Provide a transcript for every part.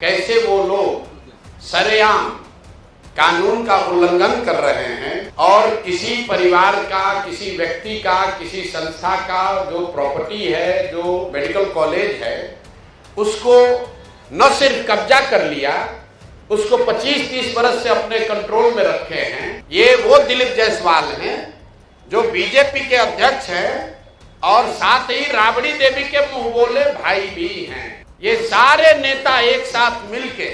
कैसे वो लोग सरेआम कानून का उल्लंघन कर रहे हैं और किसी परिवार का, किसी व्यक्ति का, किसी संस्था का जो प्रॉपर्टी है, जो मेडिकल कॉलेज है, उसको न सिर्फ कब्जा कर लिया, उसको 25-30 वर्ष से अपने कंट्रोल में रखे हैं। ये वो दिलीप जायसवाल हैं जो बीजेपी के अध्यक्ष हैं और साथ ही राबड़ी देवी के मुंह बोले भाई भी हैं। ये सारे नेता एक साथ मिलके,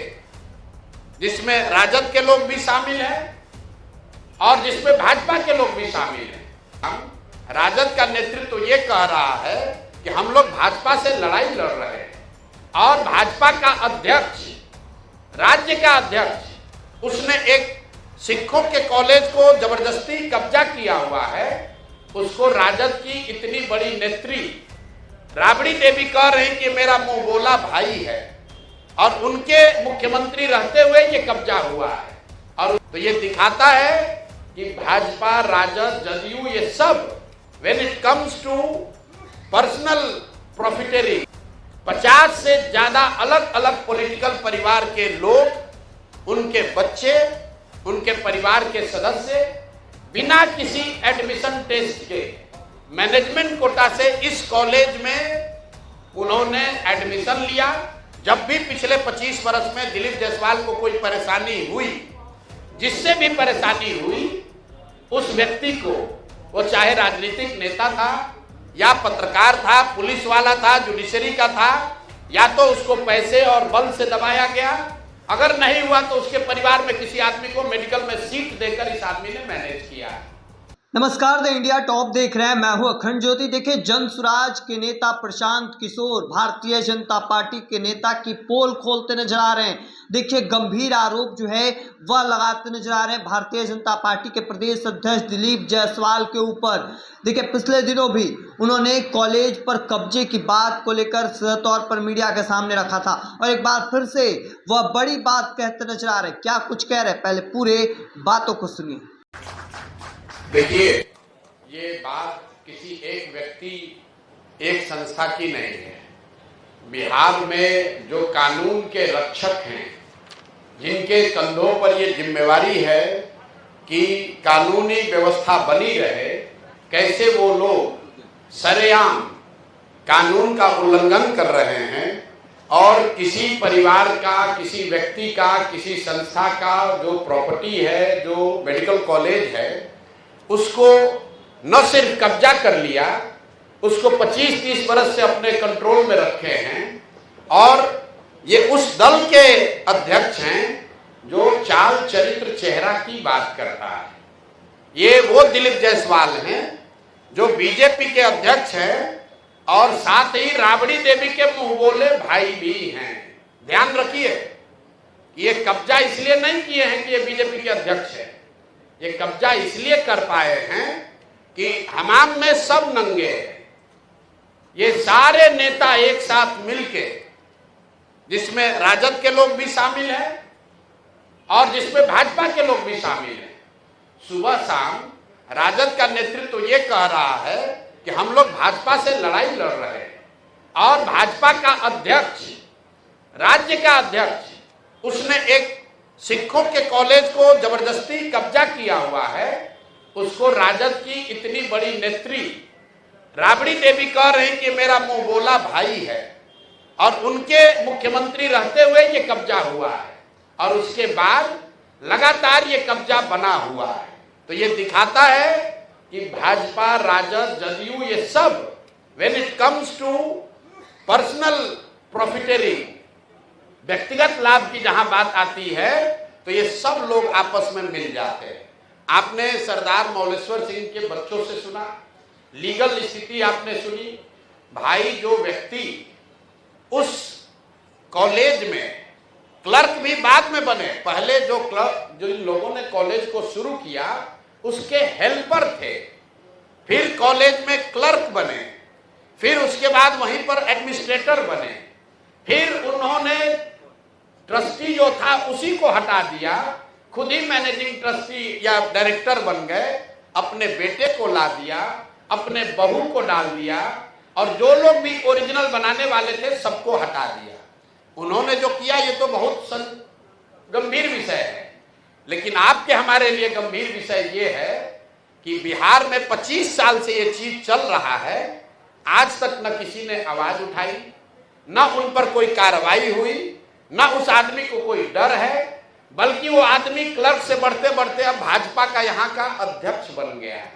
जिसमें राजद के लोग भी शामिल हैं और जिसमें भाजपा के लोग भी शामिल हैं। राजद का नेतृत्व तो ये कह रहा है कि हम लोग भाजपा से लड़ाई लड़ रहे हैं और भाजपा का अध्यक्ष, राज्य का अध्यक्ष, उसने एक सिखों के कॉलेज को जबरदस्ती कब्जा किया हुआ है। उसको राजद की इतनी बड़ी नेत्री राबड़ी देवी कह रहे हैं कि मेरा मुंह बोला भाई है और उनके मुख्यमंत्री रहते हुए ये कब्जा हुआ है। और तो ये दिखाता है कि भाजपा, राजद, जदयू, ये सब when it comes to personal profitary, 50 से ज्यादा अलग अलग पॉलिटिकल परिवार के लोग, उनके बच्चे, उनके परिवार के सदस्य बिना किसी एडमिशन टेस्ट के मैनेजमेंट कोटा से इस कॉलेज में उन्होंने एडमिशन लिया। जब भी पिछले 25 वर्ष में दिलीप जायसवाल को कोई परेशानी हुई, जिससे भी परेशानी हुई, उस व्यक्ति को, वो चाहे राजनीतिक नेता था या पत्रकार था, पुलिस वाला था, जुडिशरी का था, या तो उसको पैसे और बल से दबाया गया। अगर नहीं हुआ तो उसके परिवार में किसी आदमी को मेडिकल में सीट देकर इस आदमी ने मैनेज किया। नमस्कार, द इंडिया टॉप देख रहे हैं, मैं हूं अखंड ज्योति। देखिए, जन सुराज के नेता प्रशांत किशोर भारतीय जनता पार्टी के नेता की पोल खोलते नजर आ रहे हैं। देखिए, गंभीर आरोप जो है वह लगाते नजर आ रहे हैं भारतीय जनता पार्टी के प्रदेश अध्यक्ष दिलीप जायसवाल के ऊपर। देखिए, पिछले दिनों भी उन्होंने कॉलेज पर कब्जे की बात को लेकर सीधे तौर पर मीडिया के सामने रखा था और एक बार फिर से वह बड़ी बात कहते नजर आ रहे हैं। क्या कुछ कह रहे हैं, पहले पूरे बातों को सुनिए। देखिए, ये बात किसी एक व्यक्ति, एक संस्था की नहीं है। बिहार में जो कानून के रक्षक हैं, जिनके कंधों पर ये जिम्मेवारी है कि कानूनी व्यवस्था बनी रहे, कैसे वो लोग सरेआम कानून का उल्लंघन कर रहे हैं और किसी परिवार का, किसी व्यक्ति का, किसी संस्था का जो प्रॉपर्टी है, जो मेडिकल कॉलेज है, उसको न सिर्फ कब्जा कर लिया, उसको 25-30 वर्ष से अपने कंट्रोल में रखे हैं। और ये उस दल के अध्यक्ष हैं जो चाल चरित्र चेहरा की बात करता है। ये वो दिलीप जायसवाल हैं जो बीजेपी के अध्यक्ष हैं और साथ ही राबड़ी देवी के मुंह बोले भाई भी हैं। ध्यान रखिए, ये कब्जा इसलिए नहीं किए हैं कि ये बीजेपी के अध्यक्ष है। ये कब्जा इसलिए कर पाए हैं कि हमाम में सब नंगे हैं। ये सारे नेता एक साथ मिलके, जिसमें राजद के लोग भी शामिल हैं और जिसमें भाजपा के लोग भी शामिल हैं, सुबह शाम राजद का नेतृत्व तो ये कह रहा है कि हम लोग भाजपा से लड़ाई लड़ रहे हैं और भाजपा का अध्यक्ष, राज्य का अध्यक्ष, उसने एक सिखों के कॉलेज को जबरदस्ती कब्जा किया हुआ है। उसको राजद की इतनी बड़ी नेत्री राबड़ी देवी कह रहे हैं कि मेरा मुंह बोला भाई है और उनके मुख्यमंत्री रहते हुए ये कब्जा हुआ है और उसके बाद लगातार ये कब्जा बना हुआ है। तो ये दिखाता है कि भाजपा, राजद, जदयू, ये सब when it comes to personal profitary, व्यक्तिगत लाभ की जहां बात आती है तो ये सब लोग आपस में मिल जाते हैं। आपने सरदार मौलेश्वर सिंह के बच्चों से सुना, लीगल स्थिति आपने सुनी। भाई, जो व्यक्ति उस कॉलेज में क्लर्क भी बाद में बने, पहले जो इन लोगों ने कॉलेज को शुरू किया उसके हेल्पर थे, फिर कॉलेज में क्लर्क बने, फिर उसके बाद वहीं पर एडमिनिस्ट्रेटर बने, फिर उन्होंने ट्रस्टी जो था उसी को हटा दिया, खुद ही मैनेजिंग ट्रस्टी या डायरेक्टर बन गए, अपने बेटे को ला दिया, अपने बहू को डाल दिया और जो लोग भी ओरिजिनल बनाने वाले थे सबको हटा दिया। उन्होंने जो किया ये तो बहुत गंभीर विषय है, लेकिन आपके हमारे लिए गंभीर विषय ये है कि बिहार में 25 साल से ये चीज चल रहा है, आज तक न किसी ने आवाज उठाई, न उन पर कोई कार्रवाई हुई, न उस आदमी को कोई डर है, बल्कि वो आदमी क्लर्क से बढ़ते बढ़ते अब भाजपा का यहाँ का अध्यक्ष बन गया है।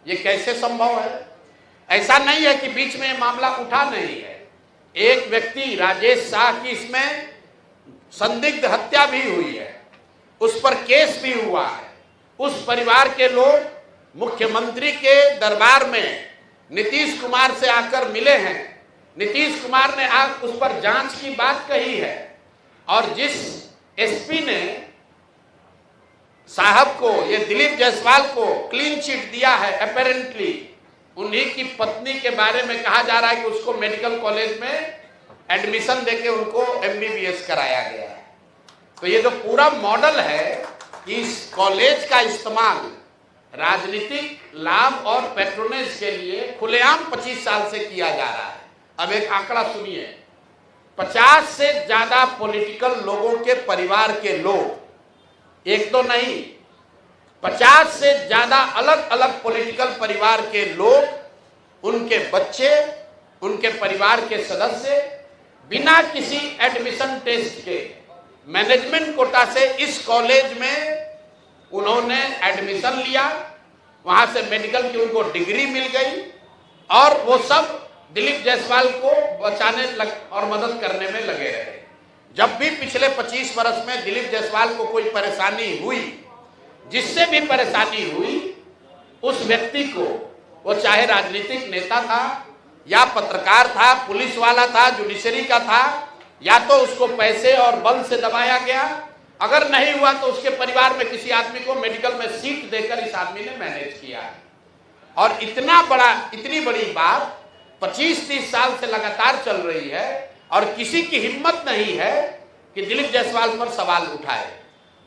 ये कैसे संभव है? ऐसा नहीं है कि बीच में मामला उठा नहीं है। एक व्यक्ति राजेश शाह की इसमें संदिग्ध हत्या भी हुई है, उस पर केस भी हुआ है। उस परिवार के लोग मुख्यमंत्री के दरबार में नीतीश कुमार से आकर मिले हैं। नीतीश कुमार ने उस पर जांच की बात कही है, और जिस एसपी ने साहब को, ये दिलीप जायसवाल को क्लीन चिट दिया है, अपेरेंटली उन्हीं की पत्नी के बारे में कहा जा रहा है कि उसको मेडिकल कॉलेज में एडमिशन देके उनको एमबीबीएस कराया गया है। तो ये जो पूरा मॉडल है कि इस कॉलेज का इस्तेमाल राजनीतिक लाभ और पैट्रोनेज के लिए खुलेआम 25 साल से किया जा रहा है। अब एक आंकड़ा सुनिए, 50 से ज्यादा पॉलिटिकल लोगों के परिवार के लोग, एक तो नहीं, 50 से ज्यादा अलग अलग पॉलिटिकल परिवार के लोग, उनके बच्चे, उनके परिवार के सदस्य बिना किसी एडमिशन टेस्ट के मैनेजमेंट कोटा से इस कॉलेज में उन्होंने एडमिशन लिया, वहां से मेडिकल की उनको डिग्री मिल गई, और वो सब दिलीप जायसवाल को बचाने और मदद करने में लगे रहे। जब भी पिछले 25 वर्ष में दिलीप जायसवाल को कोई परेशानी हुई, जिससे भी परेशानी हुई, उस व्यक्ति को, वो चाहे राजनीतिक नेता था या पत्रकार था, पुलिस वाला था, जुडिशरी का था, या तो उसको पैसे और बल से दबाया गया, अगर नहीं हुआ तो उसके परिवार में किसी आदमी को मेडिकल में सीट देकर इस आदमी ने मैनेज किया। और इतनी बड़ी बात 25-30 साल से लगातार चल रही है, और किसी की हिम्मत नहीं है कि दिलीप जायसवाल पर सवाल उठाए।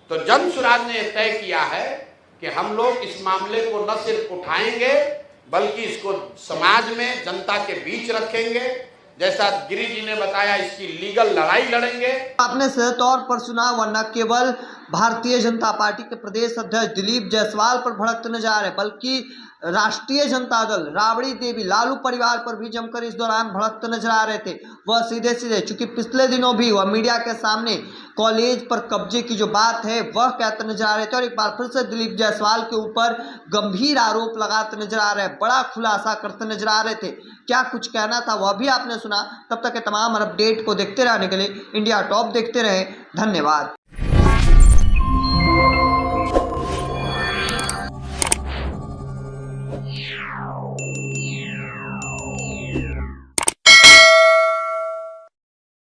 तो जन सुराज ने तय किया है कि हम लोग इस मामले को न सिर्फ उठाएंगे, बल्कि इसको समाज में, जनता के बीच रखेंगे। जैसा गिरी जी ने बताया, इसकी लीगल लड़ाई लड़ेंगे। आपने सही तौर पर सुना, वरना केवल भारतीय जनता पार्टी के प्रदेश अध्यक्ष दिलीप जायसवाल पर भड़कते नजर आ रहे, बल्कि राष्ट्रीय जनता दल, राबड़ी देवी, लालू परिवार पर भी जमकर इस दौरान भड़कते नजर आ रहे थे। वह सीधे सीधे, चूंकि पिछले दिनों भी वह मीडिया के सामने कॉलेज पर कब्जे की जो बात है वह कहते नजर आ रहे थे, और एक बार फिर से दिलीप जायसवाल के ऊपर गंभीर आरोप लगाते नजर आ रहे, बड़ा खुलासा करते नजर आ रहे थे। क्या कुछ कहना था वह भी आपने सुना। तब तक के तमाम अपडेट को देखते रहने के लिए इंडिया टॉप देखते रहे। धन्यवाद। Yeah.